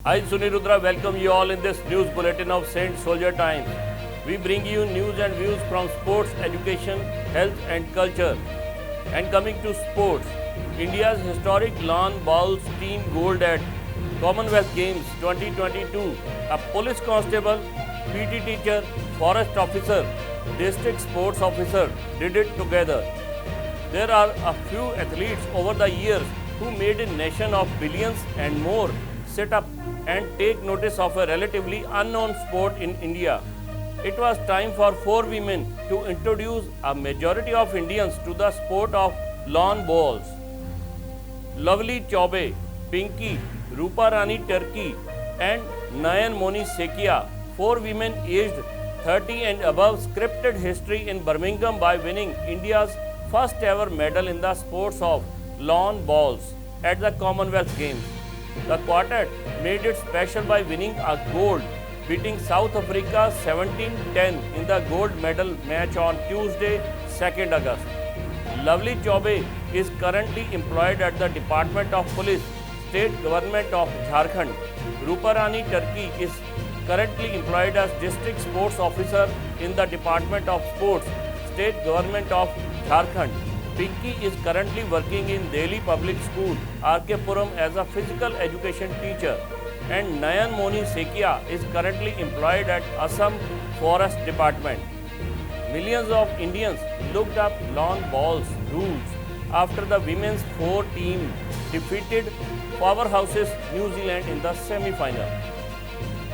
I, Sunirudra, welcome you all in this news bulletin of Saint Soldier Times. We bring you news and views from sports, education, health and culture. And coming to sports, India's historic lawn bowls team gold at Commonwealth Games 2022. A police constable, PT teacher, forest officer, district sports officer did it together. There are a few athletes over the years who made a nation of billions and more sit up and take notice of a relatively unknown sport in India. It was time for 4 women to introduce a majority of Indians to the sport of lawn bowls. Lovely Chaube, Pinky, Rupa Rani Turkey and Nayan Moni Sekia, 4 women aged 30 and above, scripted history in Birmingham by winning India's first ever medal in the sports of lawn bowls at the Commonwealth Games. The quartet made it special by winning a gold, beating South Africa 17-10 in the gold medal match on Tuesday, 2nd August. Lovely Chaube is currently employed at the Department of Police, State Government of Jharkhand. Rupa Rani Turkey is currently employed as District Sports Officer in the Department of Sports, State Government of Jharkhand. Pinky is currently working in Delhi Public School, R.K. Puram as a physical education teacher. And Nayan Moni Sekia is currently employed at Assam Forest Department. Millions of Indians looked up lawn bowls rules after the women's 4 team defeated powerhouses New Zealand in the semi-final.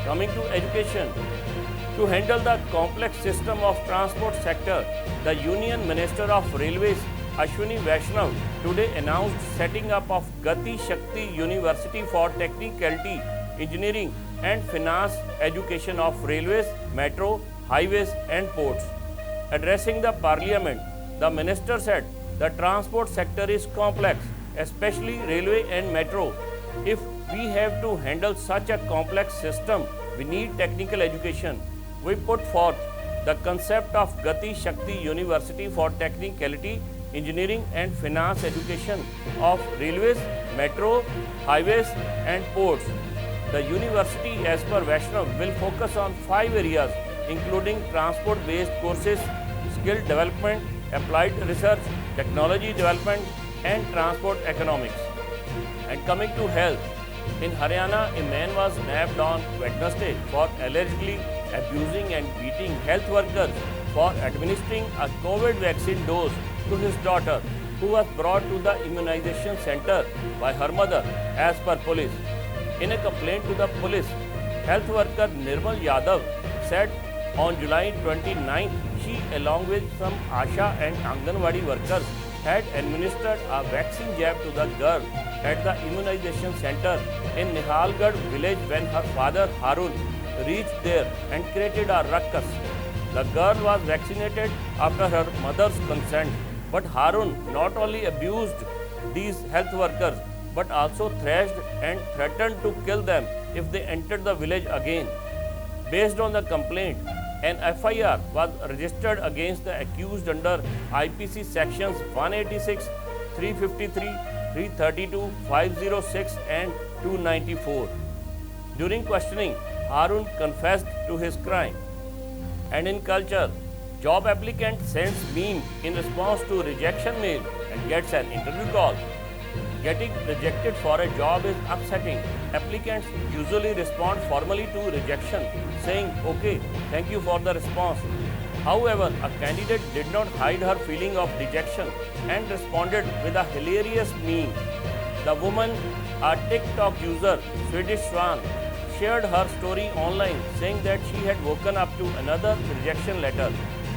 Coming to education, to handle the complex system of transport sector, the Union Minister of Railways Ashwini Vaishnav today announced setting up of Gati Shakti University for Technicality, Engineering and Finance Education of Railways, Metro, Highways and Ports. Addressing the Parliament, the Minister said the transport sector is complex, especially railway and metro. If we have to handle such a complex system, we need technical education. We put forth the concept of Gati Shakti University for Technicality, Engineering and Finance Education of Railways, Metro, Highways and Ports. The university, as per Vaishnav, will focus on 5 areas including transport-based courses, skill development, applied research, technology development and transport economics. And coming to health, in Haryana, a man was nabbed on Wednesday for allegedly abusing and beating health workers for administering a COVID vaccine dose to his daughter, who was brought to the immunization center by her mother, as per police. In a complaint to the police, health worker Nirmal Yadav said on July 29th, she along with some Asha and Anganwadi workers had administered a vaccine jab to the girl at the immunization center in Nihalgarh village when her father Harun reached there and created a ruckus. The girl was vaccinated after her mother's consent, but Harun not only abused these health workers but also thrashed and threatened to kill them if they entered the village again. Based on the complaint, an FIR was registered against the accused under IPC sections 186, 353, 332, 506 and 294. During questioning, Harun confessed to his crime. And in culture, job applicant sends meme in response to rejection mail and gets an interview call. Getting rejected for a job is upsetting. Applicants usually respond formally to rejection, saying, "Okay, thank you for the response." However, a candidate did not hide her feeling of dejection and responded with a hilarious meme. The woman, a TikTok user, Swedish Swan, shared her story online, saying that she had woken up to another rejection letter.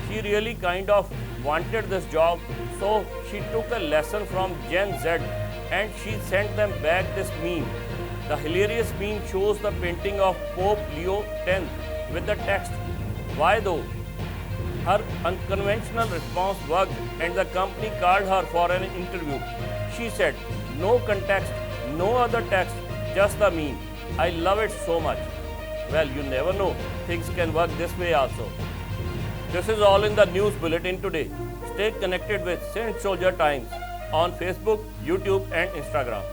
She really kind of wanted this job, so she took a lesson from Gen Z and she sent them back this meme. The hilarious meme shows the painting of Pope Leo X with the text, "Why though?" Her unconventional response worked and the company called her for an interview. She said, "No context, no other text, just the meme. I love it so much." Well, you never know, things can work this way also. This is all in the news bulletin today. Stay connected with Saint Soldier Times on Facebook, YouTube and Instagram.